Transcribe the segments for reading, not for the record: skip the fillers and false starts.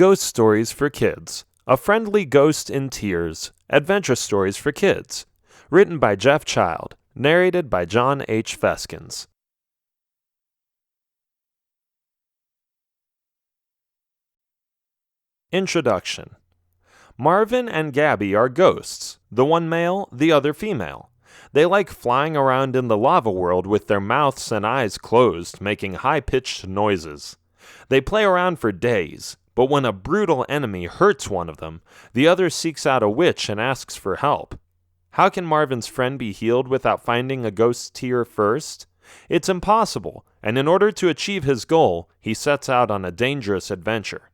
Ghost Stories for Kids, A Friendly Ghost in Tears, Adventure Stories for Kids. Written by Jeff Child, narrated by John H. Feskins. Introduction. Marvin and Gabby are ghosts, the one male, the other female. They like flying around in the lava world with their mouths and eyes closed, making high-pitched noises. They play around for days, but when a brutal enemy hurts one of them, the other seeks out a witch and asks for help. How can Marvin's friend be healed without finding a ghost's tear first? It's impossible, and in order to achieve his goal, he sets out on a dangerous adventure.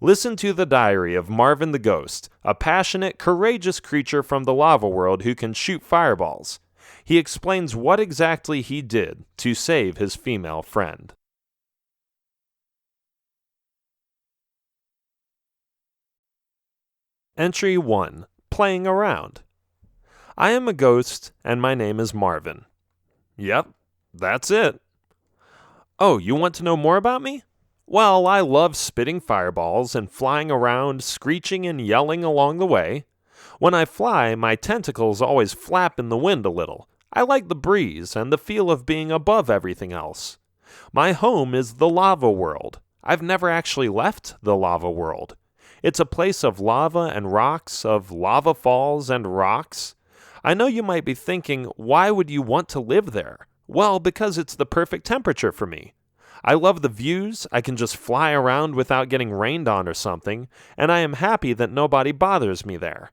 Listen to the diary of Marvin the Ghost, a passionate, courageous creature from the lava world who can shoot fireballs. He explains what exactly he did to save his female friend. Entry 1. Playing Around. I am a ghost, and my name is Marvin. Yep, that's it. Oh, you want to know more about me? Well, I love spitting fireballs and flying around, screeching and yelling along the way. When I fly, my tentacles always flap in the wind a little. I like the breeze and the feel of being above everything else. My home is the lava world. I've never actually left the lava world. It's a place of lava and rocks, of lava falls and rocks. I know you might be thinking, why would you want to live there? Well, because it's the perfect temperature for me. I love the views, I can just fly around without getting rained on or something, and I am happy that nobody bothers me there.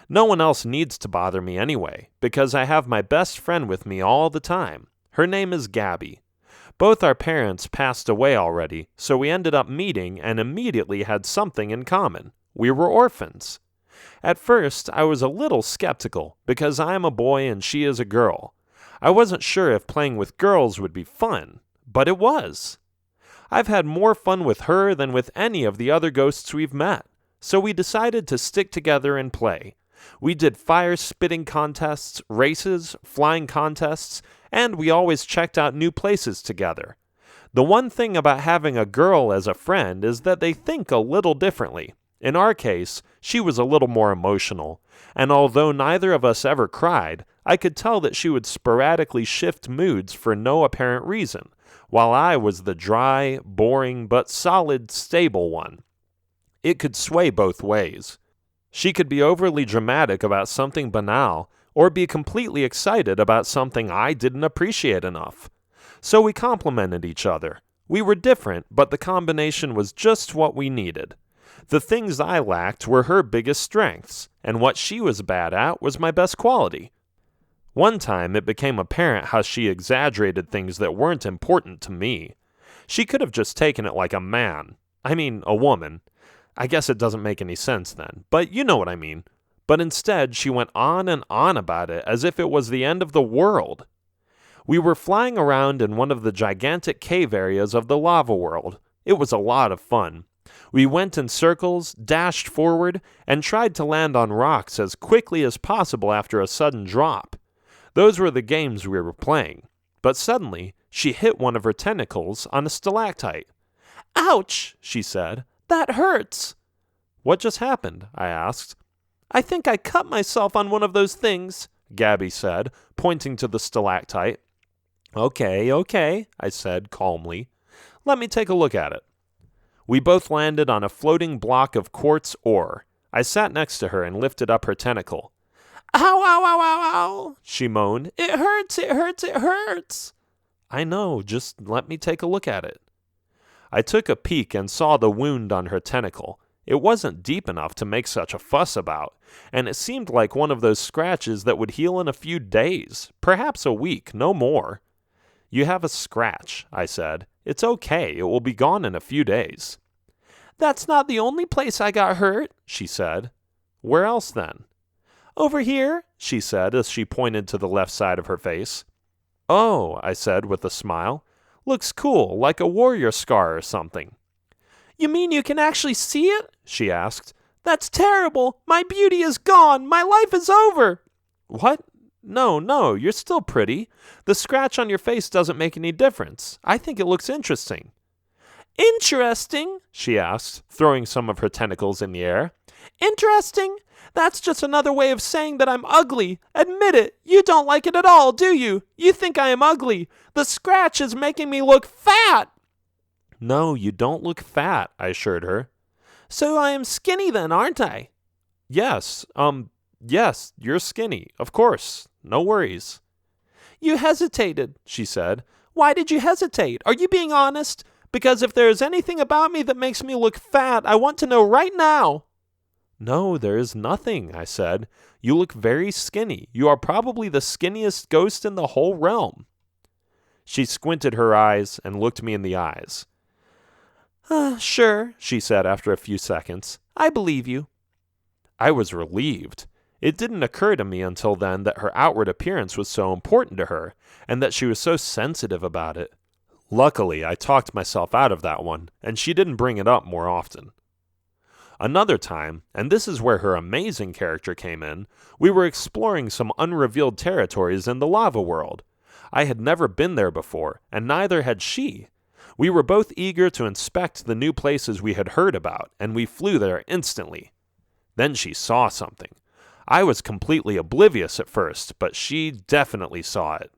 No one else needs to bother me anyway, because I have my best friend with me all the time. Her name is Gabby. Both our parents passed away already, so we ended up meeting and immediately had something in common. We were orphans. At first, I was a little skeptical, because I am a boy and she is a girl. I wasn't sure if playing with girls would be fun. But it was. I've had more fun with her than with any of the other ghosts we've met, so we decided to stick together and play. We did fire-spitting contests, races, flying contests, and we always checked out new places together. The one thing about having a girl as a friend is that they think a little differently. In our case, she was a little more emotional, and although neither of us ever cried, I could tell that she would sporadically shift moods for no apparent reason, while I was the dry, boring, but solid, stable one. It could sway both ways. She could be overly dramatic about something banal, or be completely excited about something I didn't appreciate enough. So we complemented each other. We were different, but the combination was just what we needed. The things I lacked were her biggest strengths, and what she was bad at was my best quality. One time, it became apparent how she exaggerated things that weren't important to me. She could have just taken it like a man. A woman. I guess it doesn't make any sense then, but you know what I mean. But instead, she went on and on about it as if it was the end of the world. We were flying around in one of the gigantic cave areas of the lava world. It was a lot of fun. We went in circles, dashed forward, and tried to land on rocks as quickly as possible after a sudden drop. Those were the games we were playing. But suddenly, she hit one of her tentacles on a stalactite. "Ouch," she said. "That hurts." "What just happened?" I asked. "I think I cut myself on one of those things," Gabby said, pointing to the stalactite. Okay, I said calmly. "Let me take a look at it." We both landed on a floating block of quartz ore. I sat next to her and lifted up her tentacle. "Ow, ow, ow, ow, ow," she moaned. "It hurts, it hurts, it hurts." "I know, just let me take a look at it." I took a peek and saw the wound on her tentacle. It wasn't deep enough to make such a fuss about, and it seemed like one of those scratches that would heal in a few days, perhaps a week, no more. "You have a scratch," I said. "It's okay, it will be gone in a few days." "That's not the only place I got hurt," she said. "Where else then?" "Over here," she said as she pointed to the left side of her face. "Oh," I said with a smile. "Looks cool, like a warrior scar or something." "You mean you can actually see it?" she asked. "That's terrible! My beauty is gone! My life is over!" "What? No, you're still pretty. The scratch on your face doesn't make any difference. I think it looks interesting." Interesting, she asked, throwing some of her tentacles in the air. Interesting? That's just another way of saying that I'm ugly. Admit it. You don't like it at all, do you? You think I am ugly. The scratch is making me look fat. No, you don't look fat, I assured her. So I am skinny then, aren't I? Yes, you're skinny, of course. No worries. You hesitated, she said. Why did you hesitate? Are you being honest? Because if there is anything about me that makes me look fat, I want to know right now. No, there is nothing, I said. You look very skinny. You are probably the skinniest ghost in the whole realm. She squinted her eyes and looked me in the eyes. Sure, she said after a few seconds. I believe you. I was relieved. It didn't occur to me until then that her outward appearance was so important to her, and that she was so sensitive about it. Luckily, I talked myself out of that one, and she didn't bring it up more often. Another time, and this is where her amazing character came in, we were exploring some unrevealed territories in the lava world. I had never been there before, and neither had she. We were both eager to inspect the new places we had heard about, and we flew there instantly. Then she saw something. I was completely oblivious at first, but she definitely saw it.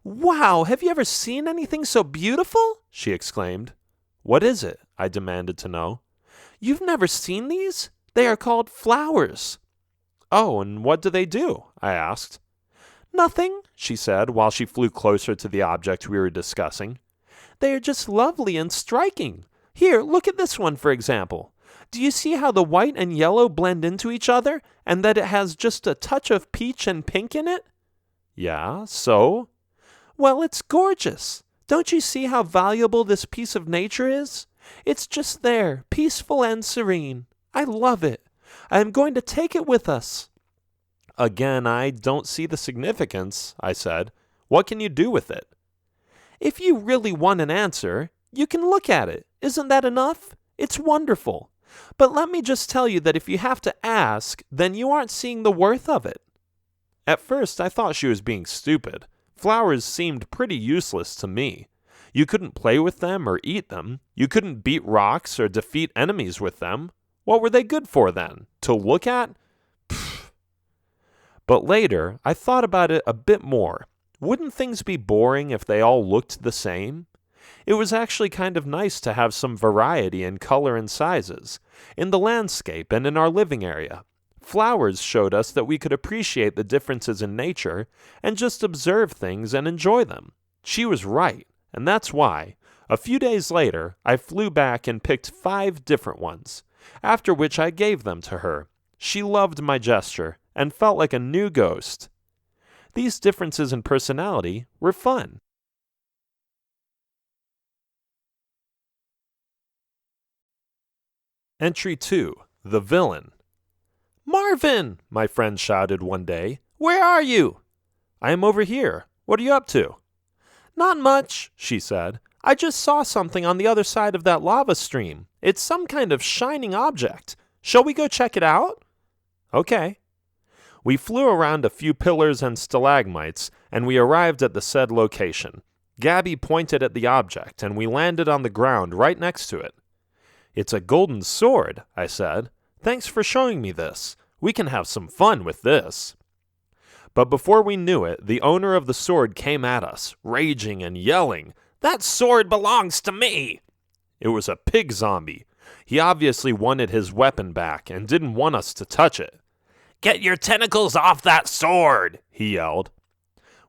Wow, have you ever seen anything so beautiful? She exclaimed. What is it? I demanded to know. You've never seen these? They are called flowers. Oh, and what do they do? I asked. Nothing, she said while she flew closer to the object we were discussing. They are just lovely and striking. Here, look at this one, for example. Do you see how the white and yellow blend into each other, and that it has just a touch of peach and pink in it? Yeah, so? Well, it's gorgeous. Don't you see how valuable this piece of nature is? It's just there, peaceful and serene. I love it. I am going to take it with us. Again, I don't see the significance, I said. What can you do with it? If you really want an answer, you can look at it. Isn't that enough? It's wonderful. But let me just tell you that if you have to ask, then you aren't seeing the worth of it. At first, I thought she was being stupid. Flowers seemed pretty useless to me. You couldn't play with them or eat them. You couldn't beat rocks or defeat enemies with them. What were they good for then? To look at? Pfft. But later, I thought about it a bit more. Wouldn't things be boring if they all looked the same? It was actually kind of nice to have some variety in color and sizes, in the landscape and in our living area. Flowers showed us that we could appreciate the differences in nature and just observe things and enjoy them. She was right, and that's why, a few days later, I flew back and picked 5 different ones, after which I gave them to her. She loved my gesture and felt like a new ghost. These differences in personality were fun. Entry 2. The Villain. Marvin! My friend shouted one day. Where are you? I am over here. What are you up to? Not much, she said. I just saw something on the other side of that lava stream. It's some kind of shining object. Shall we go check it out? Okay. We flew around a few pillars and stalagmites, and we arrived at the said location. Gabby pointed at the object, and we landed on the ground right next to it. It's a golden sword, I said. Thanks for showing me this. We can have some fun with this. But before we knew it, the owner of the sword came at us, raging and yelling, That sword belongs to me! It was a pig zombie. He obviously wanted his weapon back and didn't want us to touch it. Get your tentacles off that sword, he yelled.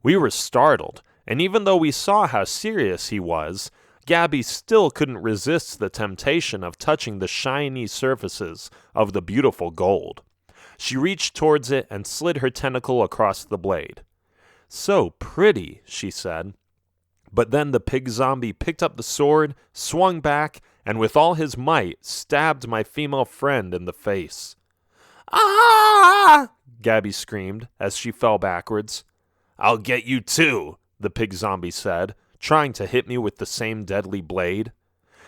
We were startled, and even though we saw how serious he was, Gabby still couldn't resist the temptation of touching the shiny surfaces of the beautiful gold. She reached towards it and slid her tentacle across the blade. So pretty, she said. But then the pig zombie picked up the sword, swung back, and with all his might stabbed my female friend in the face. Ah! Gabby screamed as she fell backwards. I'll get you too, the pig zombie said, trying to hit me with the same deadly blade.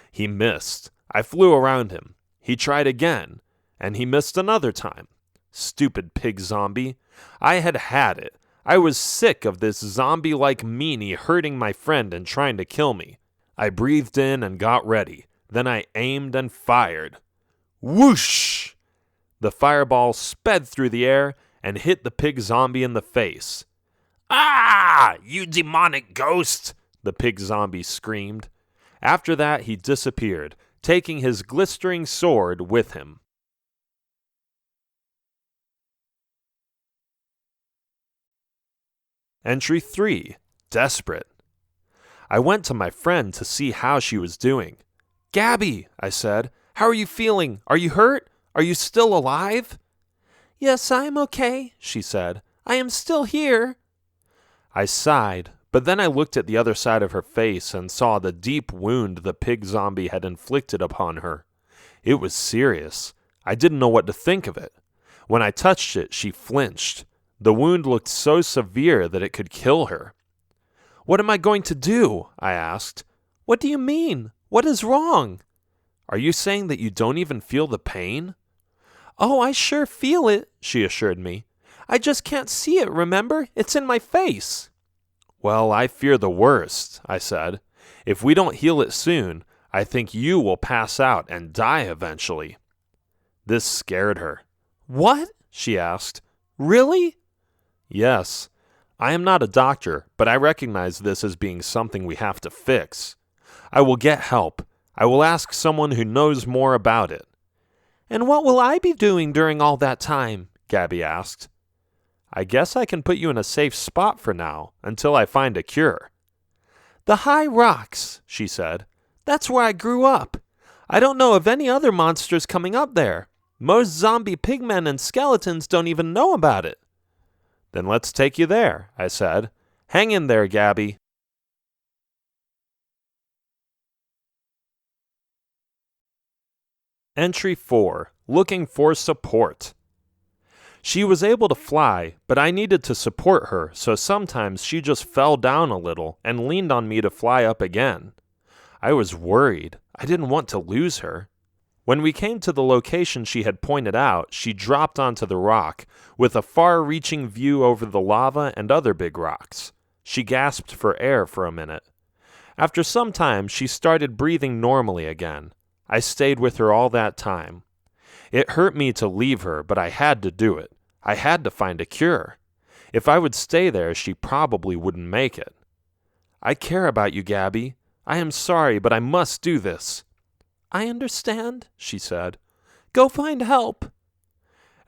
He missed. I flew around him. He tried again, and he missed another time. Stupid pig zombie. I had it. I was sick of this zombie-like meanie hurting my friend and trying to kill me. I breathed in and got ready. Then I aimed and fired. Whoosh! The fireball sped through the air and hit the pig zombie in the face. Ah! You demonic ghost! The pig zombie screamed. After that, he disappeared, taking his glistering sword with him. Entry 3. Desperate. I went to my friend to see how she was doing. Gabby, I said, how are you feeling? Are you hurt? Are you still alive? Yes, I am okay, she said. I am still here. I sighed, but then I looked at the other side of her face and saw the deep wound the pig zombie had inflicted upon her. It was serious. I didn't know what to think of it. When I touched it, she flinched. The wound looked so severe that it could kill her. What am I going to do? I asked. What do you mean? What is wrong? Are you saying that you don't even feel the pain? Oh, I sure feel it, she assured me. I just can't see it, remember? It's in my face. Well, I fear the worst, I said. If we don't heal it soon, I think you will pass out and die eventually. This scared her. What? She asked. Really? Yes. I am not a doctor, but I recognize this as being something we have to fix. I will get help. I will ask someone who knows more about it. And what will I be doing during all that time? Gabby asked. I guess I can put you in a safe spot for now, until I find a cure. The high rocks, she said. That's where I grew up. I don't know of any other monsters coming up there. Most zombie pigmen and skeletons don't even know about it. Then let's take you there, I said. Hang in there, Gabby. Entry 4. Looking for support. She was able to fly, but I needed to support her, so sometimes she just fell down a little and leaned on me to fly up again. I was worried. I didn't want to lose her. When we came to the location she had pointed out, she dropped onto the rock, with a far-reaching view over the lava and other big rocks. She gasped for air for a minute. After some time, she started breathing normally again. I stayed with her all that time. It hurt me to leave her, but I had to do it. I had to find a cure. If I would stay there, she probably wouldn't make it. I care about you, Gabby. I am sorry, but I must do this. I understand, she said. Go find help.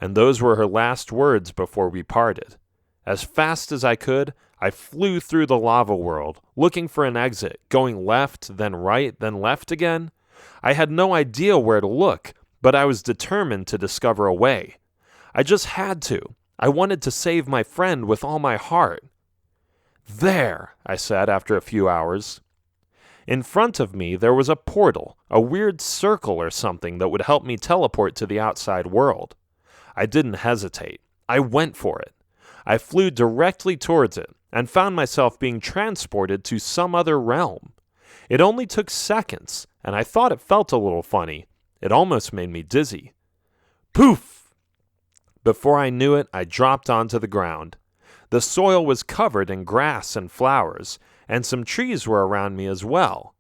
And those were her last words before we parted. As fast as I could, I flew through the lava world, looking for an exit, going left, then right, then left again. I had no idea where to look, but I was determined to discover a way. I just had to. I wanted to save my friend with all my heart. There, I said after a few hours. In front of me, there was a portal, a weird circle or something that would help me teleport to the outside world. I didn't hesitate. I went for it. I flew directly towards it and found myself being transported to some other realm. It only took seconds, and I thought it felt a little funny. It almost made me dizzy. Poof! Before I knew it, I dropped onto the ground. The soil was covered in grass and flowers, and some trees were around me as well.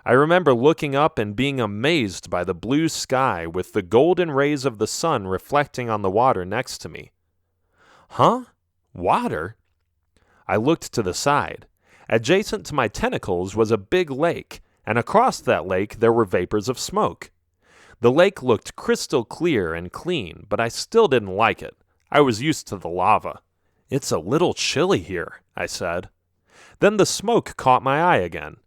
I remember looking up and being amazed by the blue sky with the golden rays of the sun reflecting on the water next to me. Huh? Water? I looked to the side. Adjacent to my tentacles was a big lake, and across that lake there were vapors of smoke. The lake looked crystal clear and clean, but I still didn't like it. I was used to the lava. It's a little chilly here, I said. Then the smoke caught my eye again.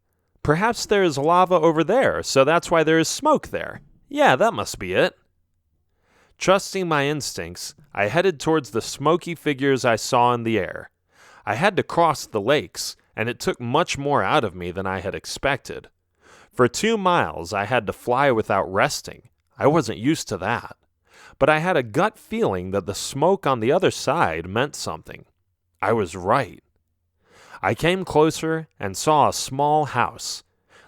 Perhaps there is lava over there, so that's why there is smoke there. Yeah, that must be it. Trusting my instincts, I headed towards the smoky figures I saw in the air. I had to cross the lakes, and it took much more out of me than I had expected. For 2 miles, I had to fly without resting. I wasn't used to that. But I had a gut feeling that the smoke on the other side meant something. I was right. I came closer and saw a small house.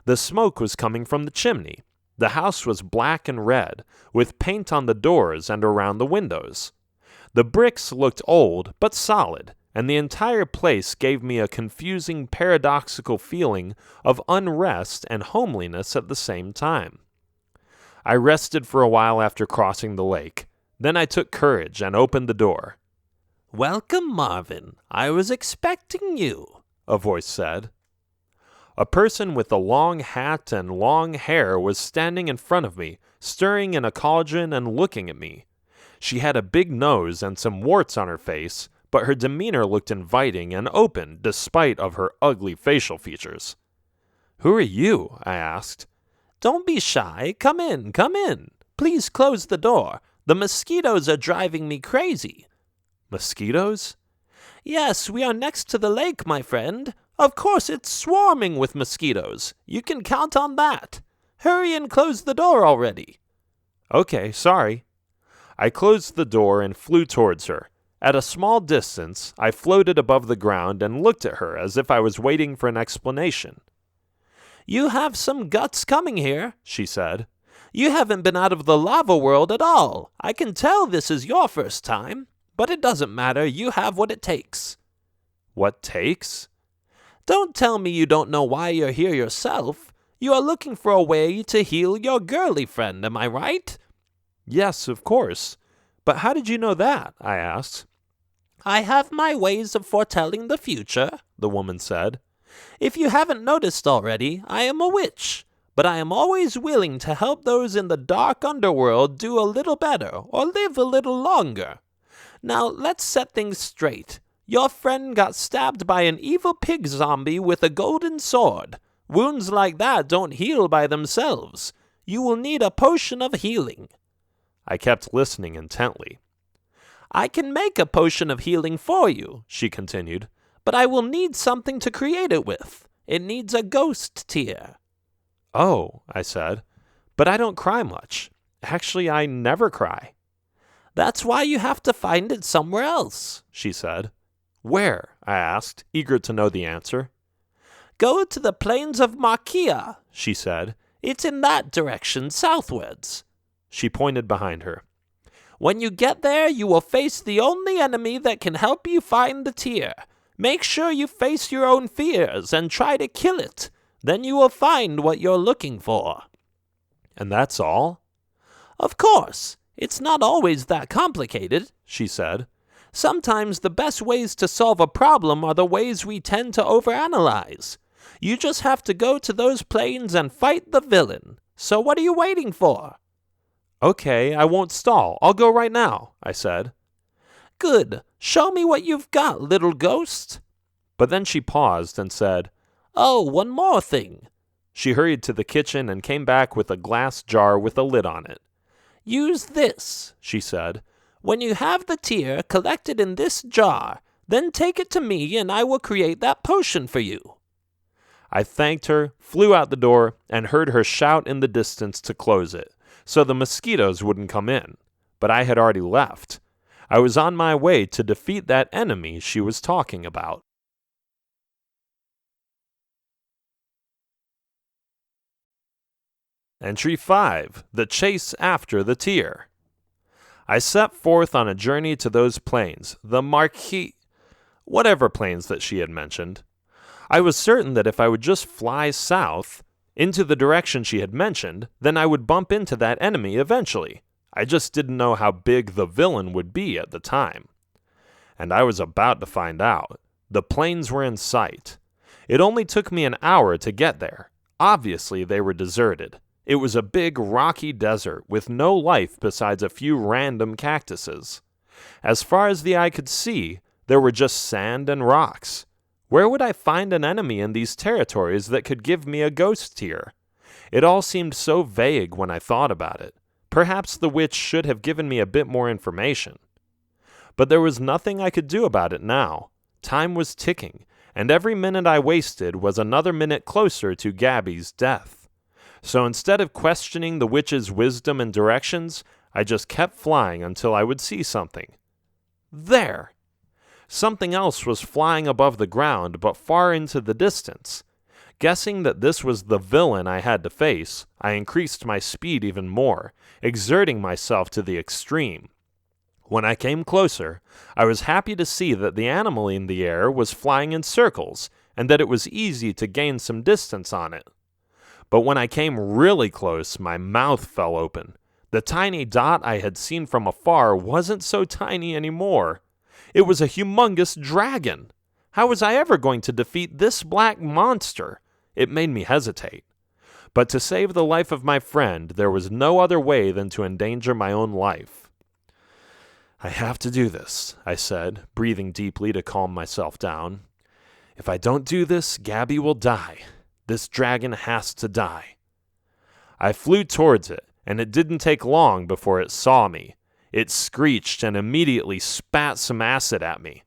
The smoke was coming from the chimney. The house was black and red, with paint on the doors and around the windows. The bricks looked old but solid, and the entire place gave me a confusing, paradoxical feeling of unrest and homeliness at the same time. I rested for a while after crossing the lake. Then I took courage and opened the door. "Welcome, Marvin. I was expecting you," a voice said. A person with a long hat and long hair was standing in front of me, stirring in a cauldron and looking at me. She had a big nose and some warts on her face, but her demeanor looked inviting and open despite of her ugly facial features. "Who are you?" I asked. "Don't be shy. Come in, come in. Please close the door. The mosquitoes are driving me crazy." "Mosquitoes?" "Yes, we are next to the lake, my friend. Of course it's swarming with mosquitoes. You can count on that. Hurry and close the door already." "Okay, sorry." I closed the door and flew towards her. At a small distance, I floated above the ground and looked at her as if I was waiting for an explanation. "You have some guts coming here," she said. "You haven't been out of the lava world at all. I can tell this is your first time. But it doesn't matter. You have what it takes." "What takes?" "Don't tell me you don't know why you're here yourself. You are looking for a way to heal your girly friend, am I right?" "Yes, of course. But how did you know that?" I asked. "I have my ways of foretelling the future," the woman said. "If you haven't noticed already, I am a witch, but I am always willing to help those in the dark underworld do a little better or live a little longer. Now, let's set things straight. Your friend got stabbed by an evil pig zombie with a golden sword. Wounds like that don't heal by themselves. You will need a potion of healing." I kept listening intently. "I can make a potion of healing for you," she continued, "but I will need something to create it with. It needs a ghost tear." "Oh," I said, "but I don't cry much. Actually, I never cry." "That's why you have to find it somewhere else," she said. "Where?" I asked, eager to know the answer. "Go to the plains of Markia," she said. "It's in that direction, southwards." She pointed behind her. "When you get there, you will face the only enemy that can help you find the tear. Make sure you face your own fears and try to kill it. Then you will find what you're looking for." "And that's all?" "Of course. It's not always that complicated," she said. "Sometimes the best ways to solve a problem are the ways we tend to overanalyze. You just have to go to those plains and fight the villain. So what are you waiting for?" "Okay, I won't stall. I'll go right now," I said. "Good. Show me what you've got, little ghost." But then she paused and said, "Oh, one more thing." She hurried to the kitchen and came back with a glass jar with a lid on it. "Use this," she said. "When you have the tear, collect it in this jar. Then take it to me and I will create that potion for you." I thanked her, flew out the door, and heard her shout in the distance to close it, so the mosquitoes wouldn't come in. But I had already left. I was on my way to defeat that enemy she was talking about. Entry 5. The Chase After the Tear. I set forth on a journey to those plains, the whatever plains that she had mentioned. I was certain that if I would just fly south, into the direction she had mentioned, then I would bump into that enemy eventually. I just didn't know how big the villain would be at the time. And I was about to find out. The plains were in sight. It only took me an hour to get there. Obviously, they were deserted. It was a big, rocky desert with no life besides a few random cactuses. As far as the eye could see, there were just sand and rocks. Where would I find an enemy in these territories that could give me a ghost tear? It all seemed so vague when I thought about it. Perhaps the witch should have given me a bit more information. But there was nothing I could do about it now. Time was ticking, and every minute I wasted was another minute closer to Gabby's death. So instead of questioning the witch's wisdom and directions, I just kept flying until I would see something. There! Something else was flying above the ground, but far into the distance. Guessing that this was the villain I had to face, I increased my speed even more, exerting myself to the extreme. When I came closer, I was happy to see that the animal in the air was flying in circles, and that it was easy to gain some distance on it. But when I came really close, my mouth fell open. The tiny dot I had seen from afar wasn't so tiny anymore. It was a humongous dragon. How was I ever going to defeat this black monster? It made me hesitate. But to save the life of my friend, there was no other way than to endanger my own life. I have to do this, I said, breathing deeply to calm myself down. If I don't do this, Gabby will die. This dragon has to die. I flew towards it, and it didn't take long before it saw me. It screeched and immediately spat some acid at me.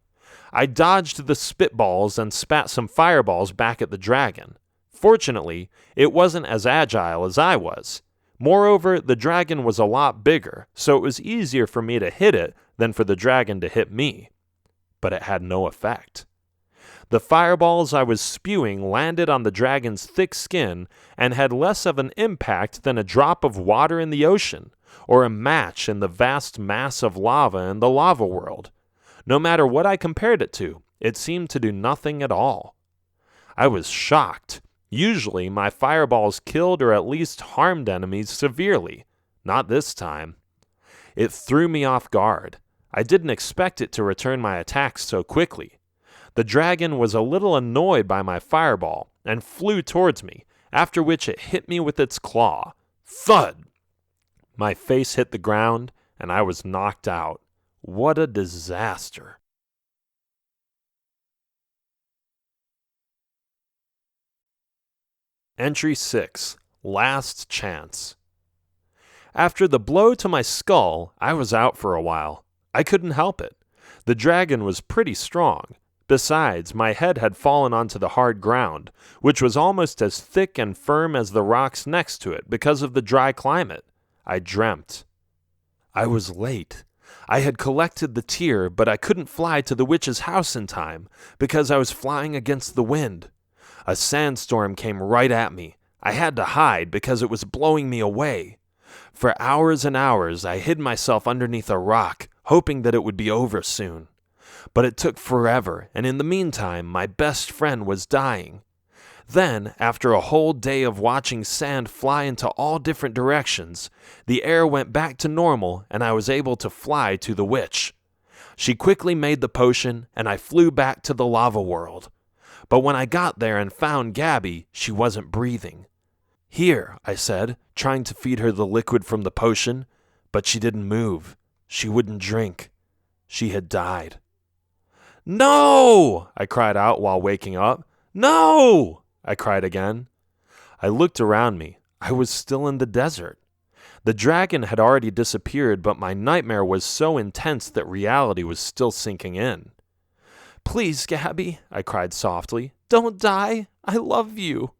I dodged the spitballs and spat some fireballs back at the dragon. Fortunately, it wasn't as agile as I was. Moreover, the dragon was a lot bigger, so it was easier for me to hit it than for the dragon to hit me. But it had no effect. The fireballs I was spewing landed on the dragon's thick skin and had less of an impact than a drop of water in the ocean, or a match in the vast mass of lava in the lava world. No matter what I compared it to, it seemed to do nothing at all. I was shocked. Usually, my fireballs killed or at least harmed enemies severely. Not this time. It threw me off guard. I didn't expect it to return my attacks so quickly. The dragon was a little annoyed by my fireball and flew towards me, after which it hit me with its claw. Thud! My face hit the ground, and I was knocked out. What a disaster. Entry 6. Last Chance. After the blow to my skull, I was out for a while. I couldn't help it. The dragon was pretty strong. Besides, my head had fallen onto the hard ground, which was almost as thick and firm as the rocks next to it because of the dry climate. I dreamt. I was late. I had collected the tear, but I couldn't fly to the witch's house in time because I was flying against the wind. A sandstorm came right at me. I had to hide because it was blowing me away. For hours and hours, I hid myself underneath a rock, hoping that it would be over soon. But it took forever, and in the meantime, my best friend was dying. Then, after a whole day of watching sand fly into all different directions, the air went back to normal, and I was able to fly to the witch. She quickly made the potion, and I flew back to the lava world. But when I got there and found Gabby, she wasn't breathing. Here, I said, trying to feed her the liquid from the potion, but she didn't move. She wouldn't drink. She had died. No! I cried out while waking up. No! I cried again. I looked around me. I was still in the desert. The dragon had already disappeared, but my nightmare was so intense that reality was still sinking in. Please, Gabby, I cried softly. Don't die. I love you.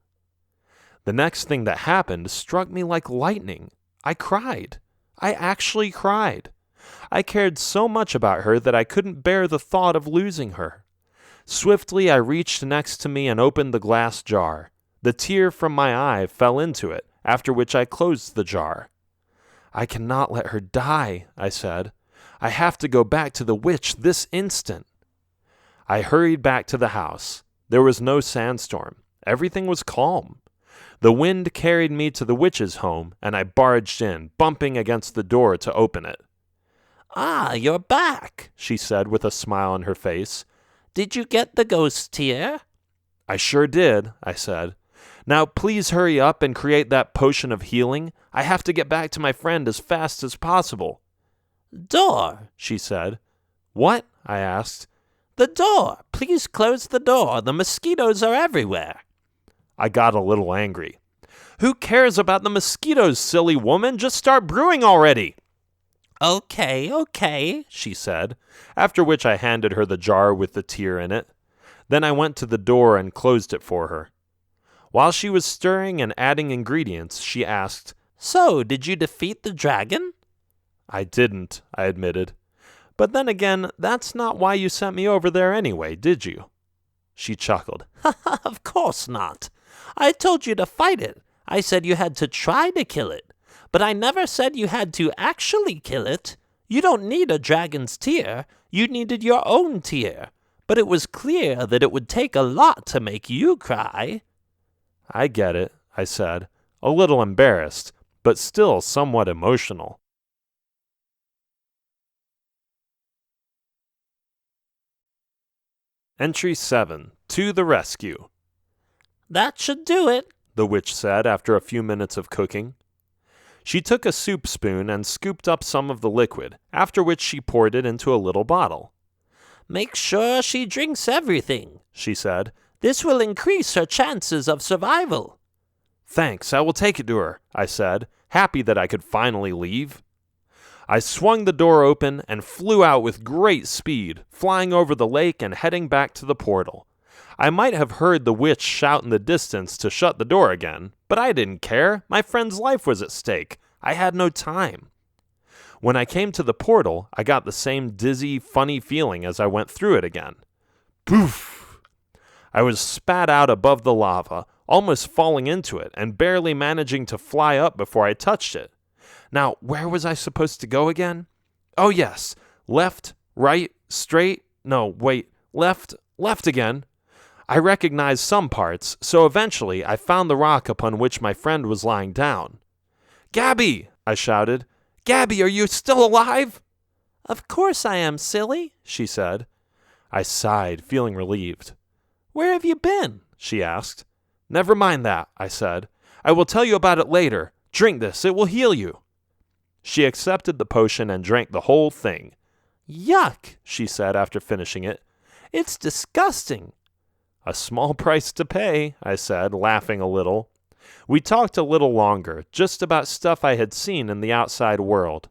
The next thing that happened struck me like lightning. I cried. I actually cried. I cared so much about her that I couldn't bear the thought of losing her. Swiftly, I reached next to me and opened the glass jar. The tear from my eye fell into it, after which I closed the jar. I cannot let her die, I said. I have to go back to the witch this instant. I hurried back to the house. There was no sandstorm. Everything was calm. The wind carried me to the witch's home, and I barged in, bumping against the door to open it. Ah, you're back, she said with a smile on her face. Did you get the ghost tear? I sure did, I said. Now please hurry up and create that potion of healing. I have to get back to my friend as fast as possible. Door, she said. What? I asked. The door. Please close the door. The mosquitoes are everywhere. I got a little angry. Who cares about the mosquitoes, silly woman? Just start brewing already. Okay, she said, after which I handed her the jar with the tear in it. Then I went to the door and closed it for her. While she was stirring and adding ingredients, she asked, So, did you defeat the dragon? I didn't, I admitted. But then again, that's not why you sent me over there anyway, did you? She chuckled. Of course not. I told you to fight it. I said you had to try to kill it. But I never said you had to actually kill it. You don't need a dragon's tear. You needed your own tear. But it was clear that it would take a lot to make you cry. I get it, I said. a little embarrassed, but still somewhat emotional. Entry 7. To the rescue. That should do it, The witch said after a few minutes of cooking. She took a soup spoon and scooped up some of the liquid, after which she poured it into a little bottle. Make sure she drinks everything, she said. This will increase her chances of survival. Thanks, I will take it to her, I said, happy that I could finally leave. I swung the door open and flew out with great speed, flying over the lake and heading back to the portal. I might have heard the witch shout in the distance to shut the door again, but I didn't care. My friend's life was at stake. I had no time. When I came to the portal, I got the same dizzy, funny feeling as I went through it again. Poof! I was spat out above the lava, almost falling into it and barely managing to fly up before I touched it. Now, where was I supposed to go again? Oh yes, left, right, straight, no, wait, left again. I recognized some parts, so eventually I found the rock upon which my friend was lying down. Gabby, I shouted. Gabby, are you still alive? Of course I am, silly, she said. I sighed, feeling relieved. Where have you been? She asked. Never mind that, I said. I will tell you about it later. Drink this, it will heal you. She accepted the potion and drank the whole thing. Yuck, she said after finishing it. It's disgusting. A small price to pay, I said, laughing a little. We talked a little longer, just about stuff I had seen in the outside world.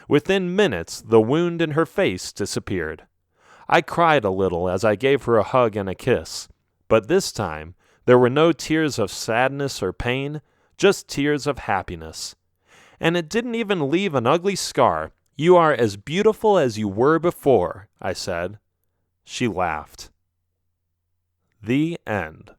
Within minutes, the wound in her face disappeared. I cried a little as I gave her a hug and a kiss, but this time there were no tears of sadness or pain, just tears of happiness. And it didn't even leave an ugly scar. You are as beautiful as you were before, I said. She laughed. The end.